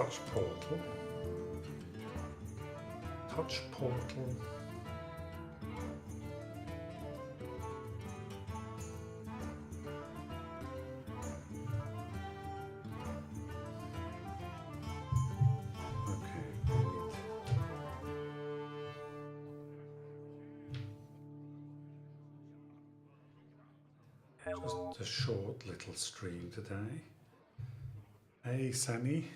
Touch Portal. Touch Portal. Just a short little stream today. Hey Sammy.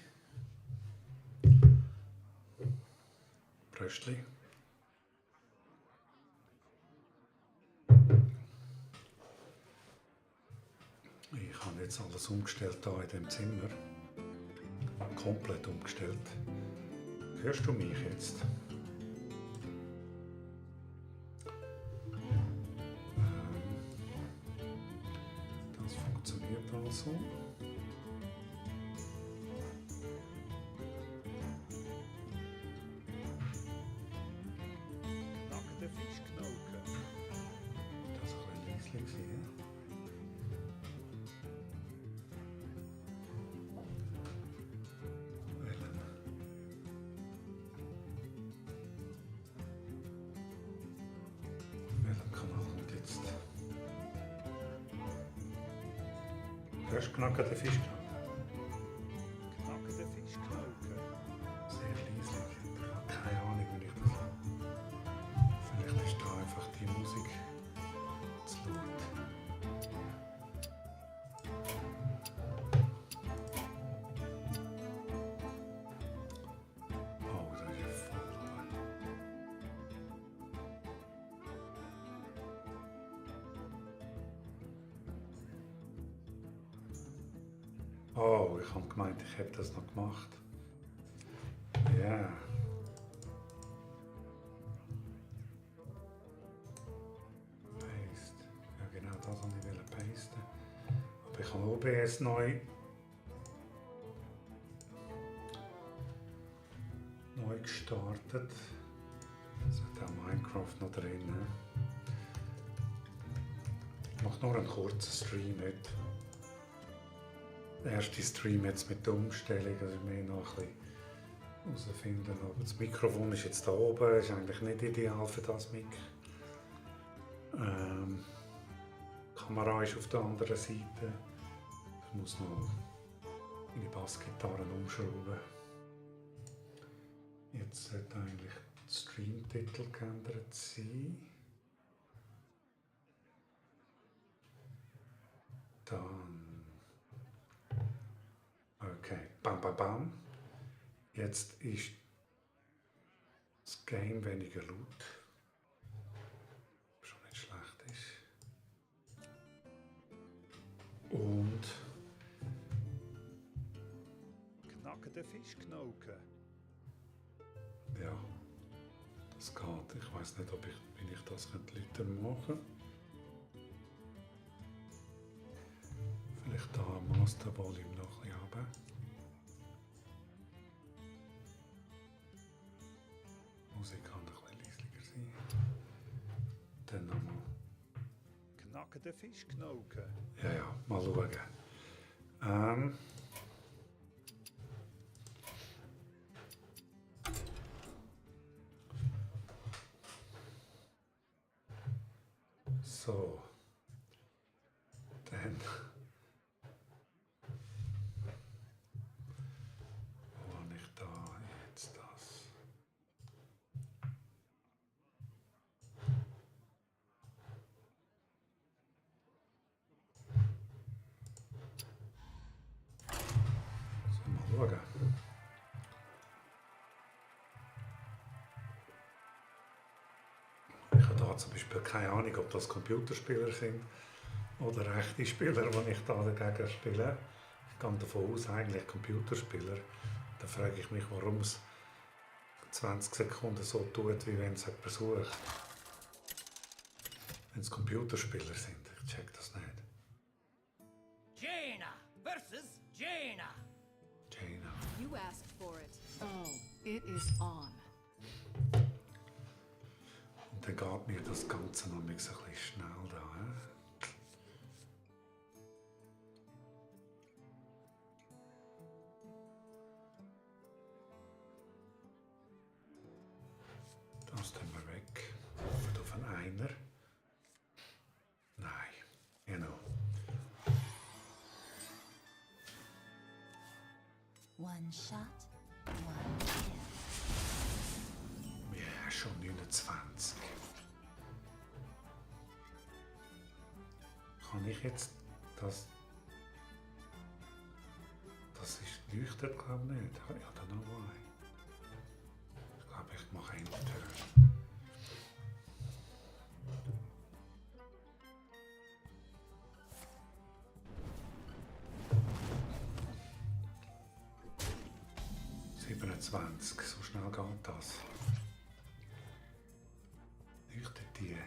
Bröstli. Ich habe jetzt alles umgestellt hier in dem Zimmer. Komplett umgestellt. Hörst du mich jetzt? Das funktioniert also. Nackte Fischknochen. Das ist ein bisschen leislich hier. Welchen Kanal kommt jetzt? Hörst du knackende Fischknochen? Nackte Fischknochen. Sehr leislich. Ich habe keine Ahnung, wie ich das. Vielleicht ist da einfach die Musik zu laut. Oh, das ist ja voll. Oh, ich habe gemeint, ich hätte das noch gemacht. Ja. Paste. Ja, genau das wollte ich pasten. Aber ich habe OBS neu gestartet. Es hat auch Minecraft noch drin. Ich mache nur einen kurzen Stream heute. Der erste Stream jetzt mit der Umstellung, also mehr noch ein bisschen herausfinden. Aber das Mikrofon ist jetzt da oben, ist eigentlich nicht ideal für das Mic. Die Kamera ist auf der anderen Seite. Ich muss noch meine Bassgitarre umschrauben. Jetzt sollte eigentlich der Streamtitel geändert sein. Dann. Okay, bam bam bam. Jetzt ist das Game weniger laut. Schon nicht schlecht ist. Und Nackte Fischknochen. ja, das geht. Ich weiß nicht, ob wie ich das lauter machen könnte. Vielleicht da Master Volume noch ein bisschen runter. Musik kann ein bisschen leisiger sein. Dann nochmal. Nackte Fischknochen. Ja, mal schauen. So. Dann. Wo habe ich da jetzt das? So, mal schauen. Ich habe da zum Beispiel keine Ahnung, ob das Computerspieler sind oder echte Spieler, die ich da dagegen spiele. Ich gehe davon aus, eigentlich Computerspieler. Da frage ich mich, warum es 20 Sekunden so tut, wie wenn es jemand sucht. Wenn es Computerspieler sind, ich check das nicht. Jaina versus Jaina. Jaina. You asked for it. Oh, it is on. Und dann geht mir das Ganze noch ein bisschen schnell da. einer. Nein, genau. One shot, one kill. Ja, schon 29. Kann ich jetzt das... Das ist leuchtet, glaube ich nicht. Ja, dann noch ein. Ich glaube, ich mache einen Turn. So schnell geht das. Leuchtet die?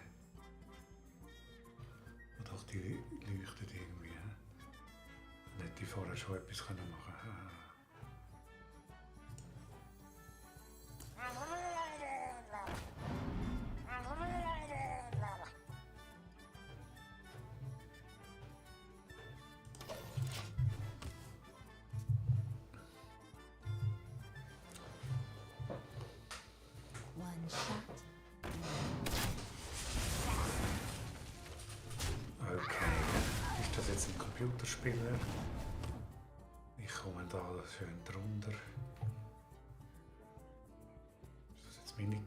Und doch, die leuchtet irgendwie. Hätte die vorher schon etwas machen können. One shot. Okay, ist das jetzt ein Computerspieler? Ich komme da schön drunter. Ist das jetzt meine...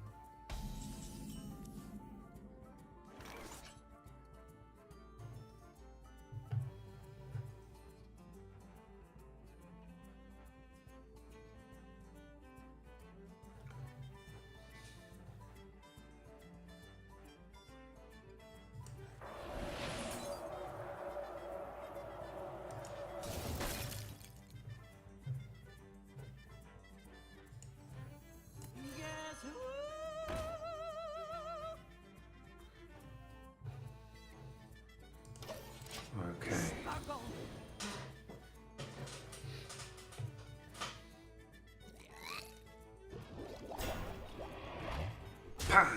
Guess who? Okay. Sparkle. Pah!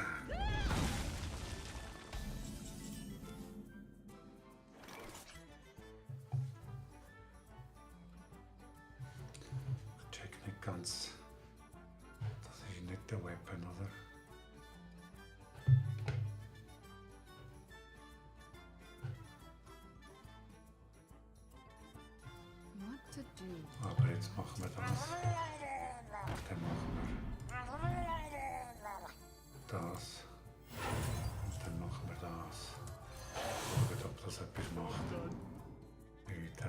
Ich check nicht ganz. Das ist nicht der Weapon, oder? What to do? Aber jetzt machen wir das. Dann machen wir das. Und dann machen wir das. Schauen, ob das etwas macht. Nicht.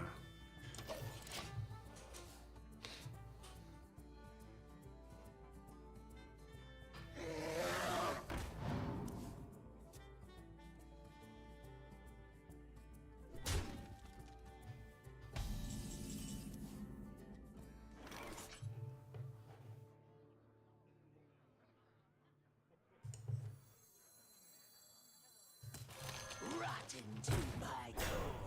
Rotten to my core.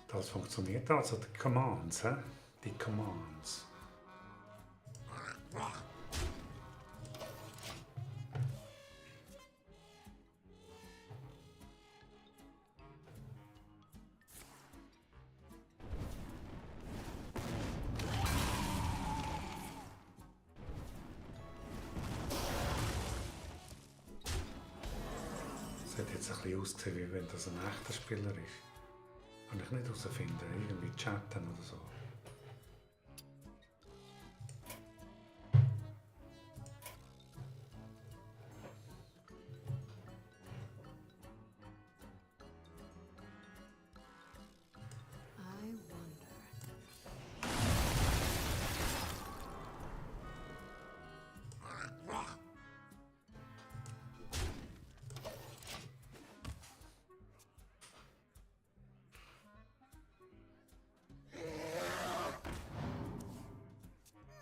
Das funktioniert also, die Commands, hä? Die Commands. Das hat jetzt ein bisschen ausgesehen, wie wenn das ein echter Spieler ist. Kann ich nicht herausfinden, irgendwie chatten oder so. I wonder.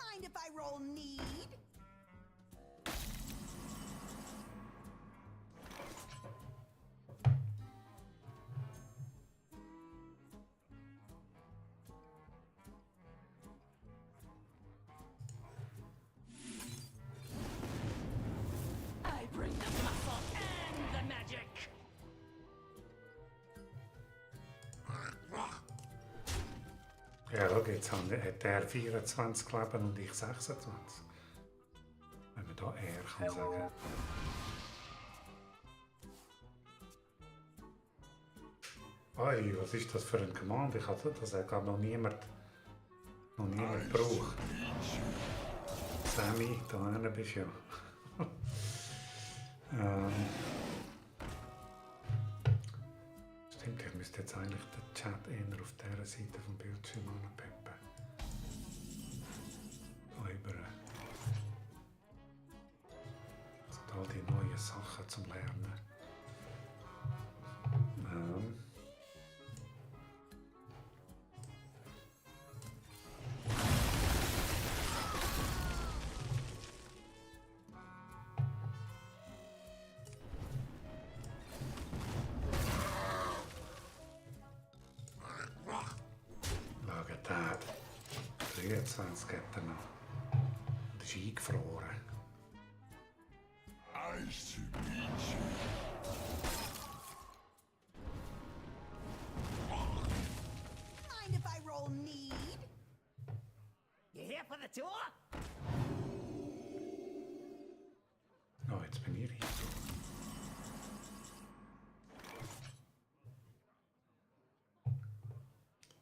Mind if I roll need? Ja, schau, jetzt hat er 24 Leben und ich 26. Wenn man da er kann sagen. Oi, was ist das für ein Command? Ich hatte das glaube noch niemand gebraucht. Sammy, da hinten bist du ja. Stimmt, ich müsste jetzt eigentlich den Chat eher auf dieser Seite vom Bildschirm anpeppen. Da über. Jetzt all die neuen Sachen zum Lernen. Schau, da. 23 hat er noch. Und ist eingefroren. Nice to meet you. Mind if I roll need? You here for the tour? Oh, jetzt bin ich eingefroren.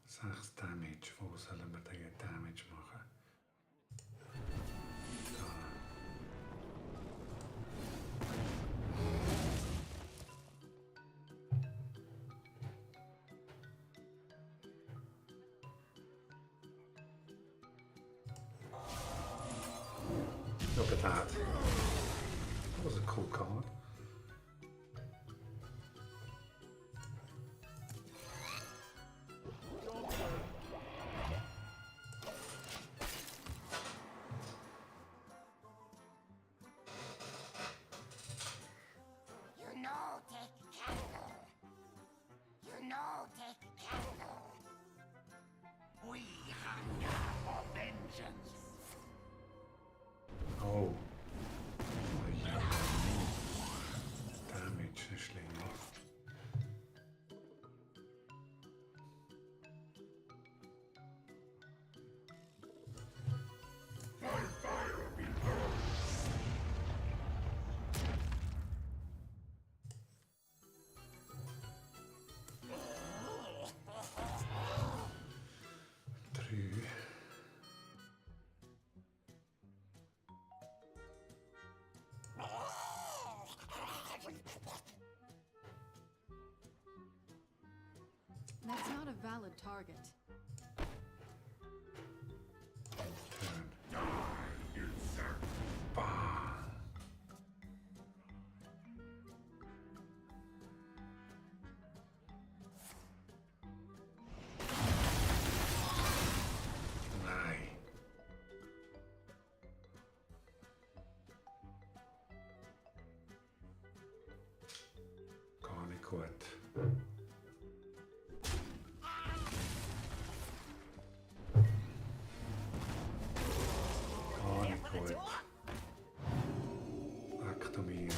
6 Damage. Wo sollen wir den Damage machen? Look at that. That was a cool card. You know, take candle. You know, take candle. We hunger for vengeance. Oh. Ja. Damage ist schlimmer. Drei. That's not a valid target. Turn. Bam. Nein. Gar nicht gut. Gar Here nicht for the gut. tour? Aktomier.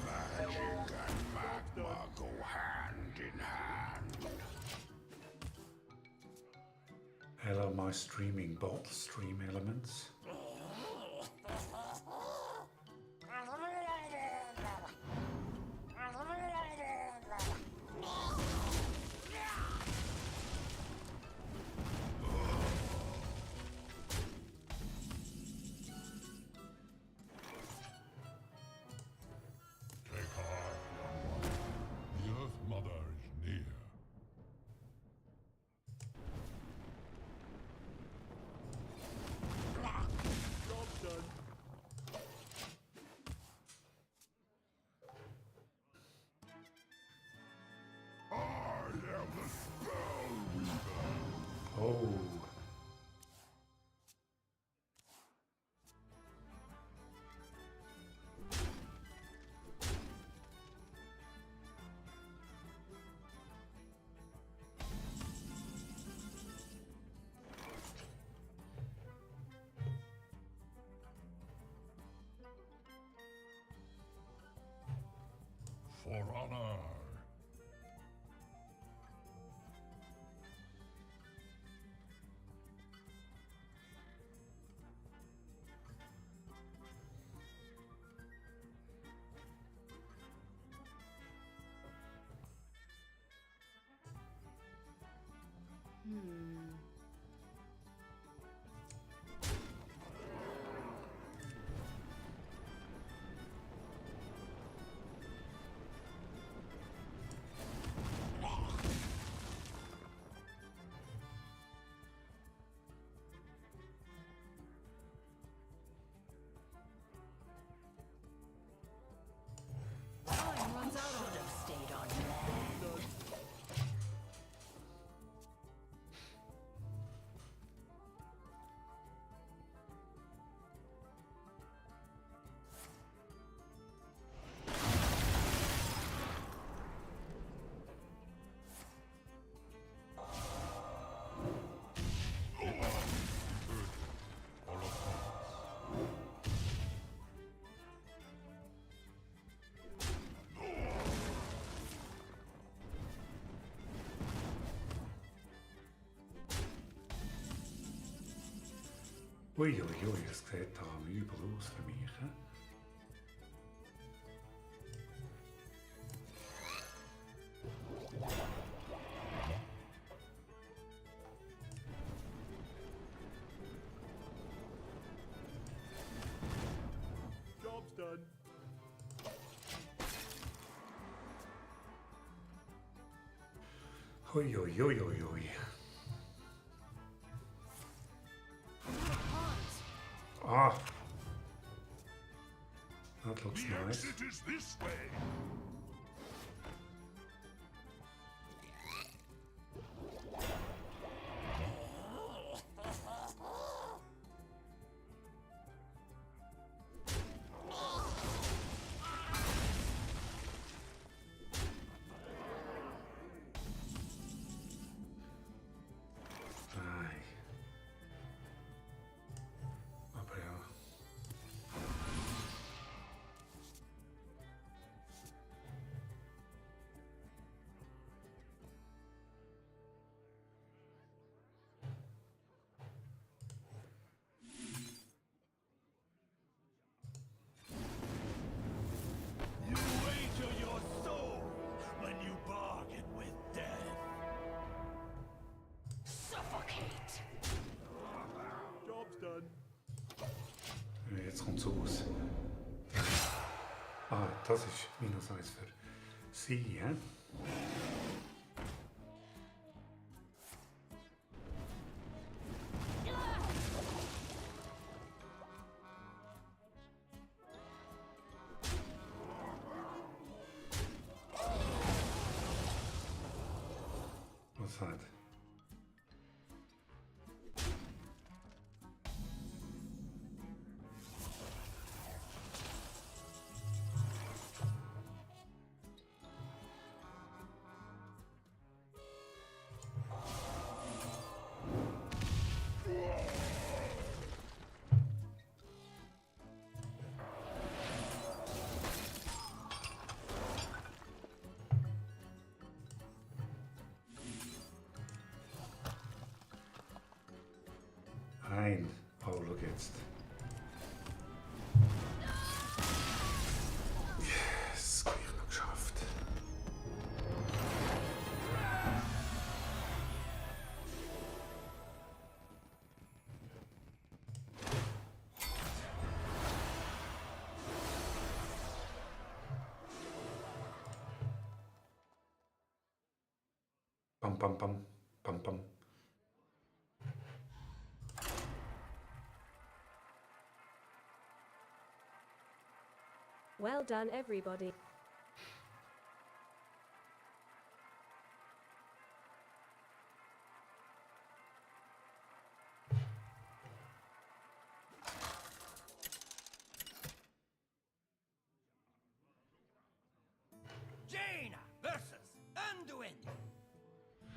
Magic and magma go hand in hand. Hello, my streaming bot, Stream Elements. Take heart, young one. The Earth Mother is near. Time runs out on us. Stayed on land. Uiuiui, es sieht da übel aus für mich. He? Job's done. Uiuiuiui. Ah, that looks The nice. exit is this way. Ai. Aber ja. You wager your soul when you bargain with death. Suffocate. Job's done. Jetzt kommt's raus. Ah, das ist -1 für sie, hä? Was hat? Nein. Oh, schau jetzt. Yes, hab ich noch geschafft. Pam, pam, pam, pam, pam. Well done, everybody. Jaina versus Anduin.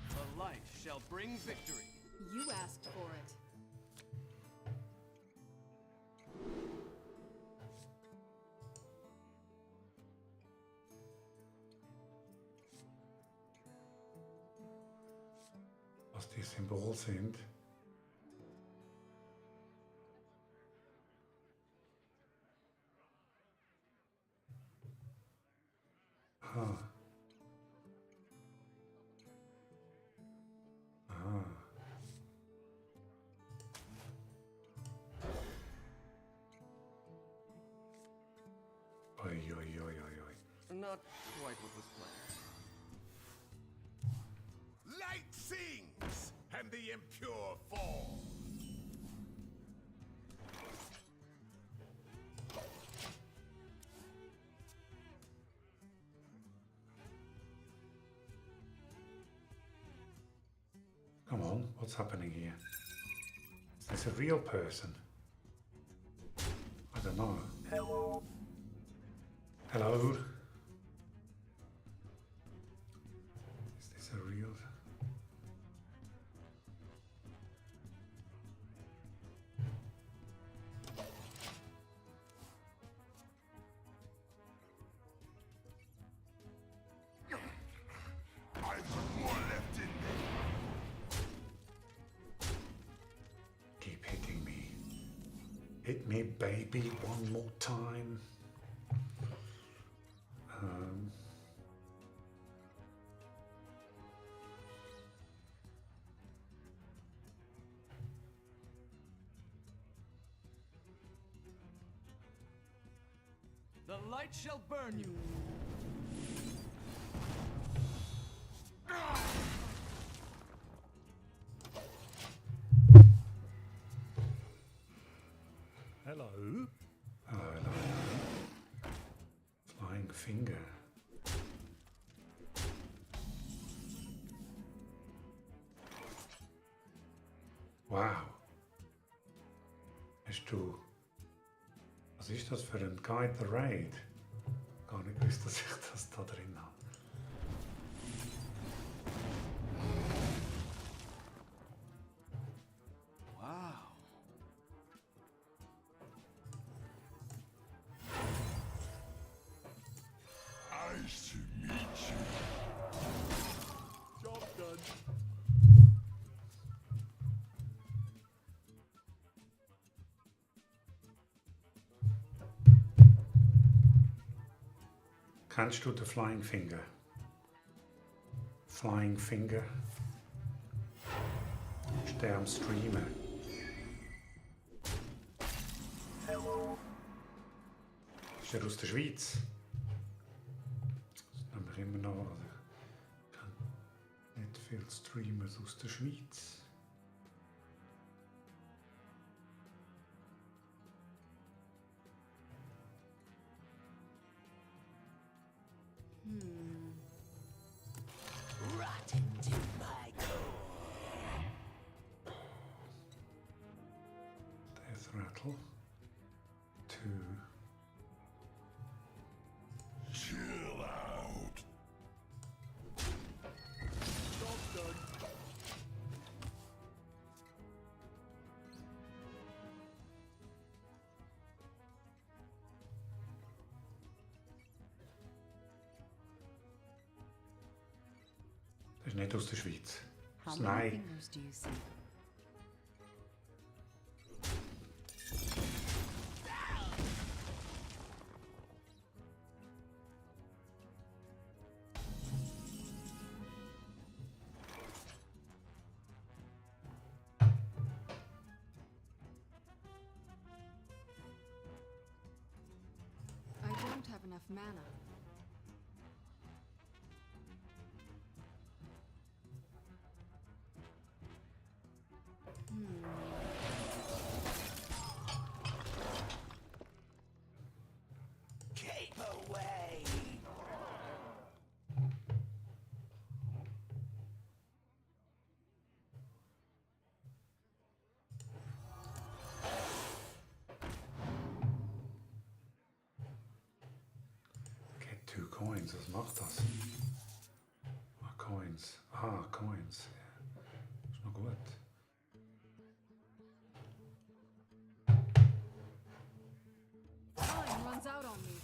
The light shall bring victory. You asked for it. Was die Symbole sind. Ah. Ah. Oi, oi, oi, oi, oi. Not quite what was planned. Light sings, and the impure fall. Come on, what's happening here? Is this a real person? I don't know. Hello? Is this a real... I've more left in me. Keep hitting me. Hit me, baby, one more time. The light shall burn you. Hello. Hello, hello, hello. Flying finger. Wow. Hast du... Was ist das für ein Guide the Raid? Gar nicht gewusst, dass ich das da drin habe. Wow. Nice to meet you. Job done. Kennst du den Flying Finger? Flying Finger? Ist der am Streamen? Ist er aus der Schweiz? Das nehme ich immer noch. Also ich kenne nicht viele Streamers aus der Schweiz. Rotten to my core. Death Rattle. 2. Chill out. Job done. Das ist nicht aus der Schweiz. How Das many Nein. fingers do you see? I don't have enough mana. Keep away. Get 2 coins, was macht das? Ah, Coins. Ah, Coins. Ja. Ist noch gut. Time runs out on me.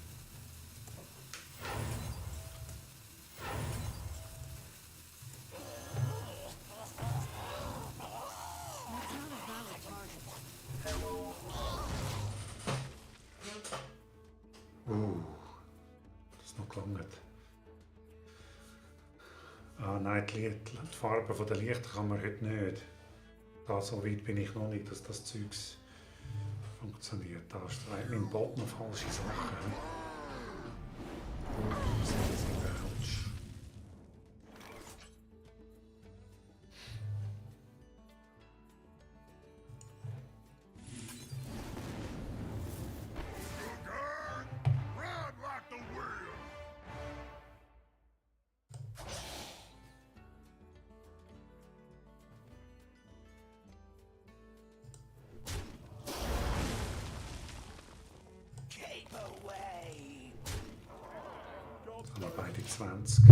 That's not a valid target. Das ist noch gelangt. Ah nein, die Farbe von der Lichter kann man heute nicht. Da so weit bin ich noch nicht, dass das Zeugs funktioniert. Da streicht mein Bot noch falsche Sachen. Ouch. Ride like the wind! Keep away. Haben wir beide 20.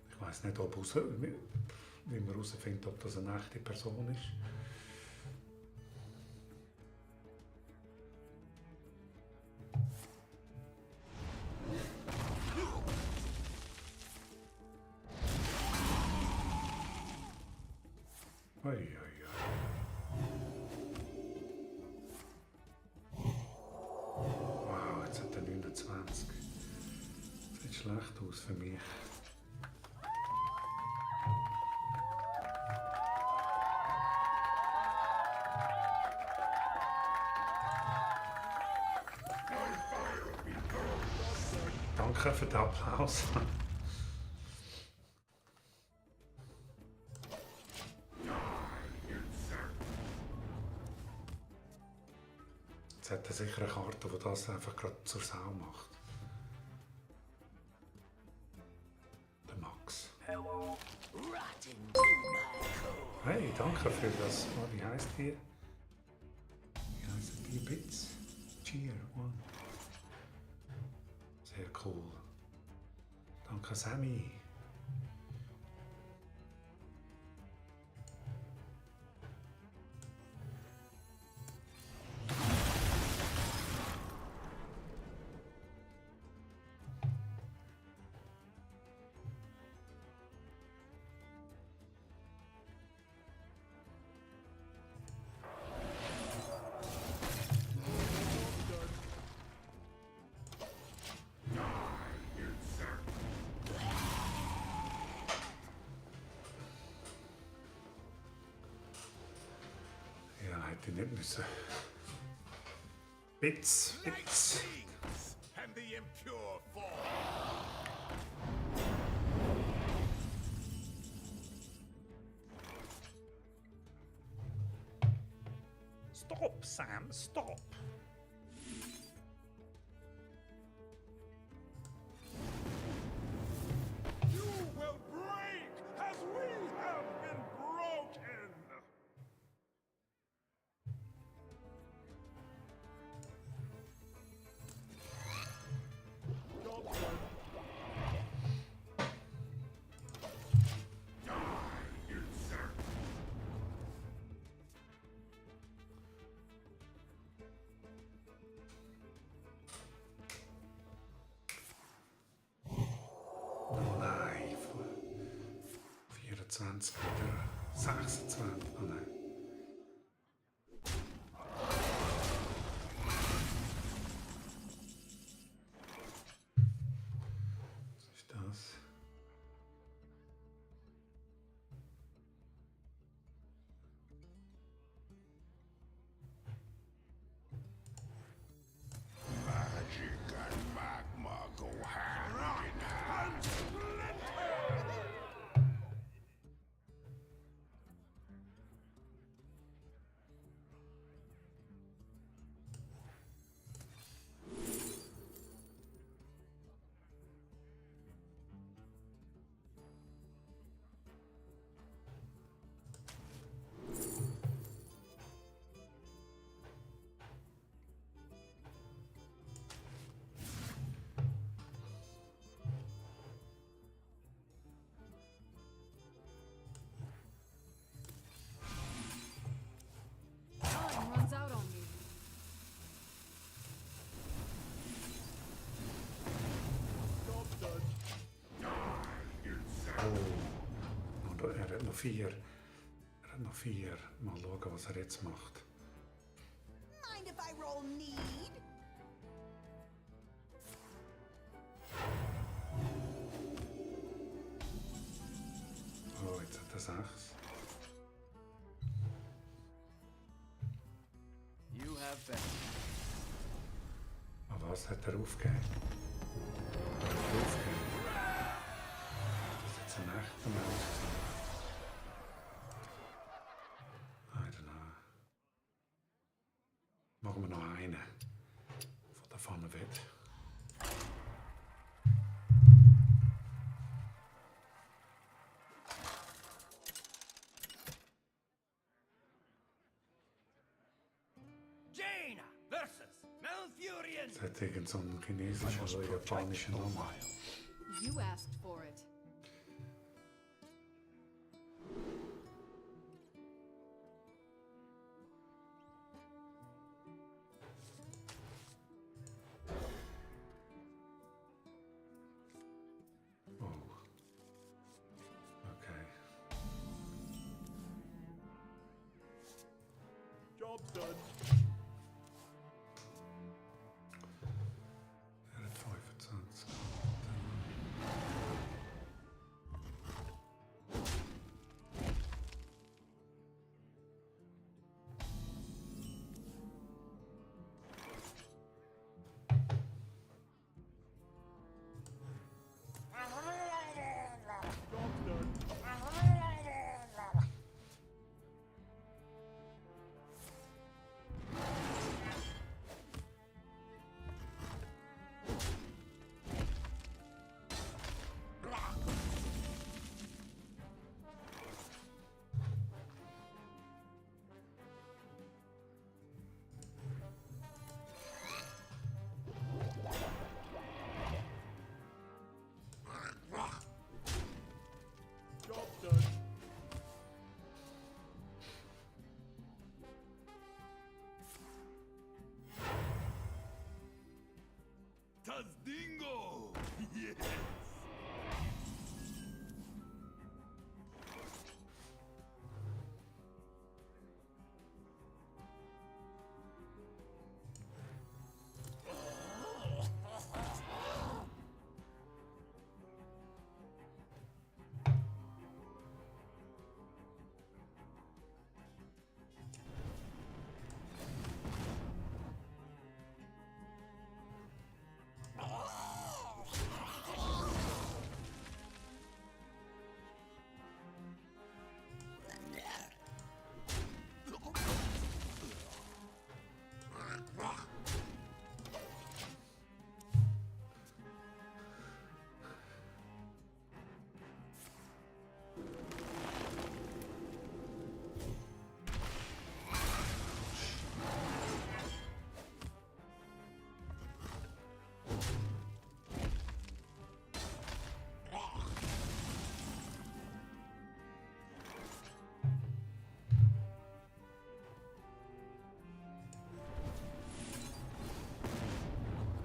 Ich weiß nicht, wie man herausfindet, ob das eine echte Person ist. Ui, ui, ui. Wow, jetzt hat er 29. Sieht schlecht aus für mich. Danke für den Applaus. Jetzt hat er sicher eine Karte, die das einfach gerade zur Sau macht. Der Max. Rot into my core. Hey, danke für das. Wie heisst die? Wie heißen die Bits? Cheer One. Sehr cool. Danke, Sammy. Ja, hätte ich nicht müssen. Bits, Bits. Things and the impure fall. Stop, Sam, stop. You will break as we have been broken. Oh nein, 24 wieder 26. Oh nein. Was ist das? Magic and magma go hand in hand. Time runs out on me. Oh. Und er hat noch 4. Er hat noch 4. Mal schauen, was er jetzt macht. Mind if I roll need? Oh, jetzt hat er 6. You have been. Aber Was hat er aufgegeben? Er hat aufgegeben. Das ist jetzt ein echter Mensch gewesen. I don't know. Machen wir noch einen. Von der Pfanne weg. Jaina versus Malfurion. Es hat irgend so einen chinesischen oder japanischen Namen. You asked for it. Oh. Okay. Job's done. Er hat 25. Job's done. Job's done. Tazdingo! Yes!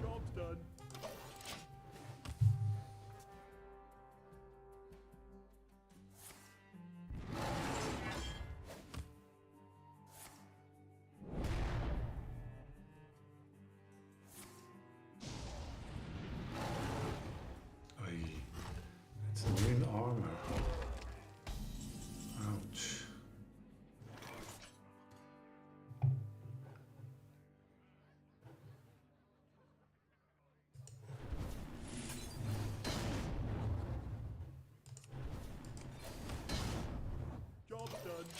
Job's done. Oi. It's new armor. Ouch. Job's done.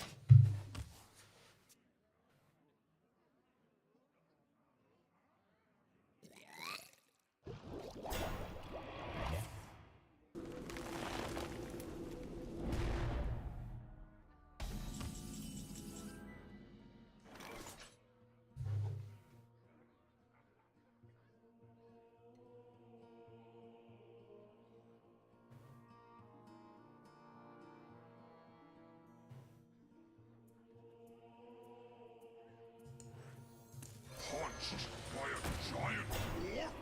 Punched by a giant orc?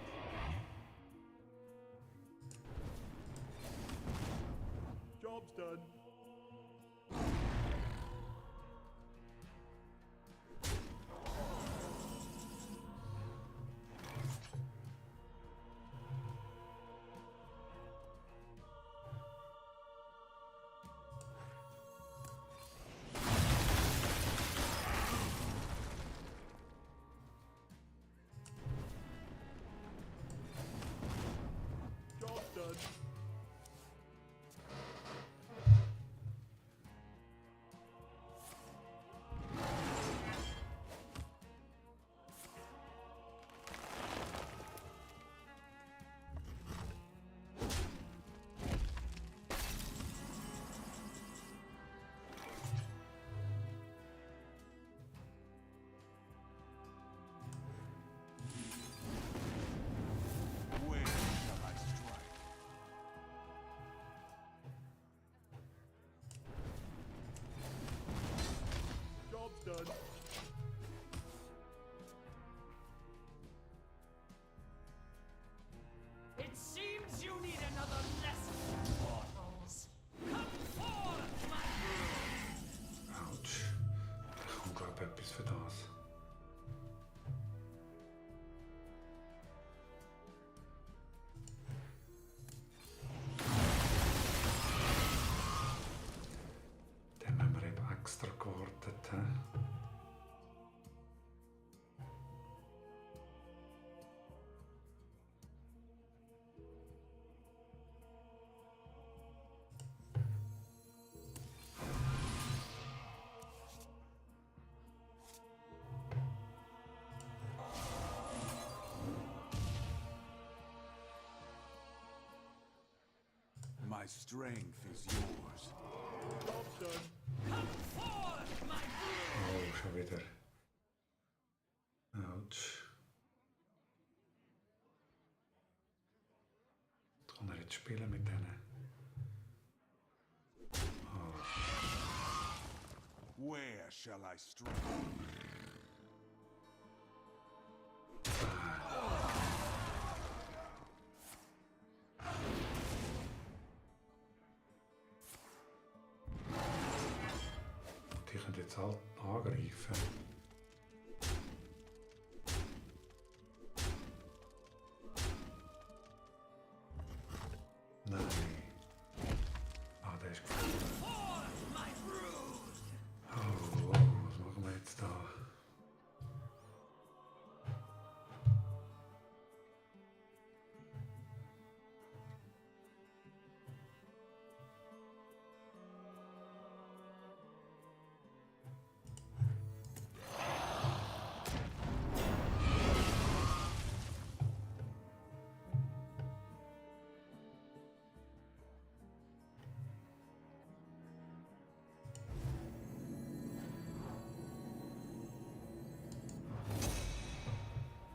Job's done. done. It seems you need another lesson, mortals. Come forth, my Autsch. Ich komme glaube etwas für das. Dann haben wir eben extra gewartet. He? My strength is yours. Job done. come forth, my Oh, schon wieder. Autsch. Kann er jetzt spielen mit denen? Where shall I strike? Die können jetzt halt angreifen. Nein. Ah, der ist gefunden. Oh, was machen wir jetzt da?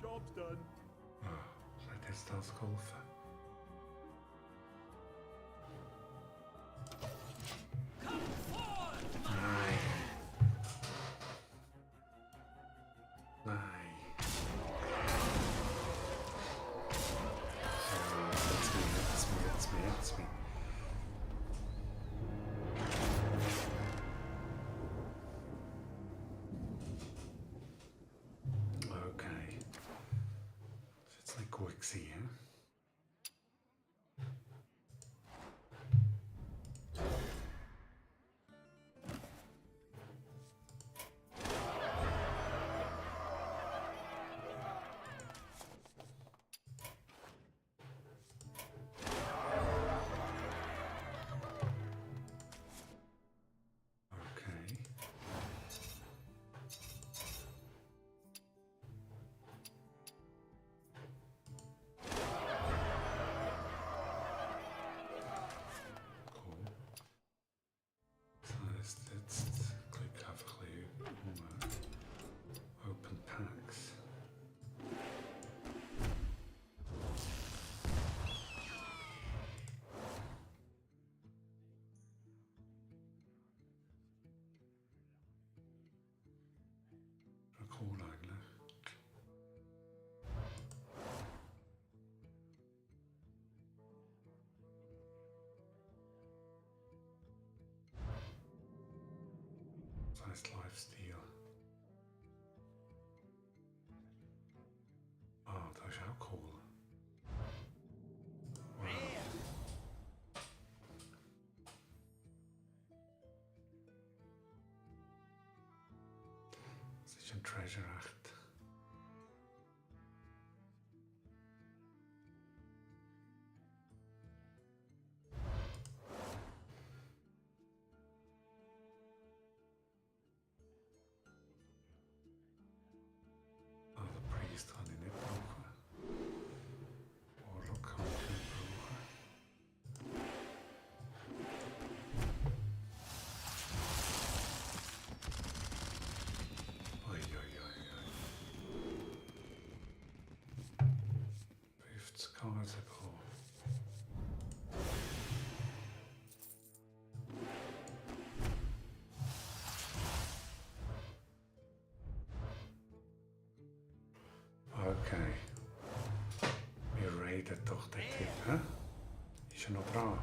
Job's done. Hat jetzt das geholfen? Nein. Nein. Jetzt mir. Okay. Das ist jetzt nicht gut gewesen, hä? Okay. Cool. Das heißt, jetzt klick einfach ein bisschen um Open Packs. Schon cool eigentlich. Das heißt Lifestyle. Ah, das ist auch cool. Wow. Das ist ein Treasure echt. Ah, der Priest kann ich nicht brauchen. Warlock kann ich nicht brauchen. Ui, ui, ui, ui. 50 Kase bekommen. doch der Typ, hä? Ist er noch dran?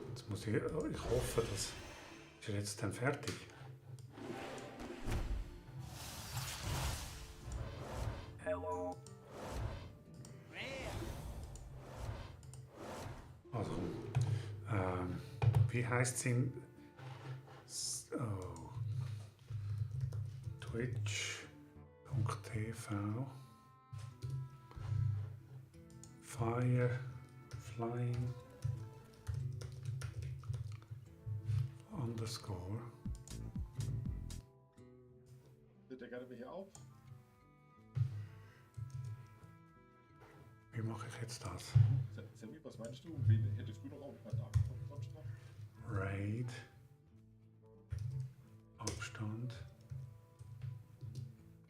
Jetzt muss ich hoffe, dass... Ist er jetzt dann fertig? Also, wie heißt es in Twitch.tv Fireflying _ Der gerne hier auf. Wie mache ich jetzt das? Sammy, was meinst du? Wen hättest du noch auf da? Sonst noch? Raid. Abstand.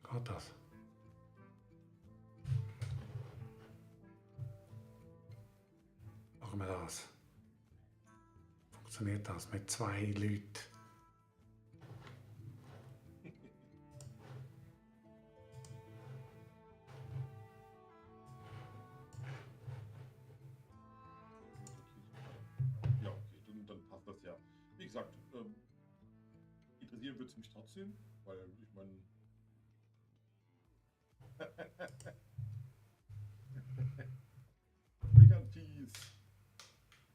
Geht das? Machen wir das. Funktioniert das mit 2 Leuten? Ja, okay, dann passt das ja. Wie gesagt, interessieren würde es mich trotzdem, weil ich meine. Gigantis.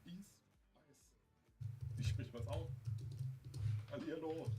Dies, weiß. Wie spricht man es aus? Hallihallo.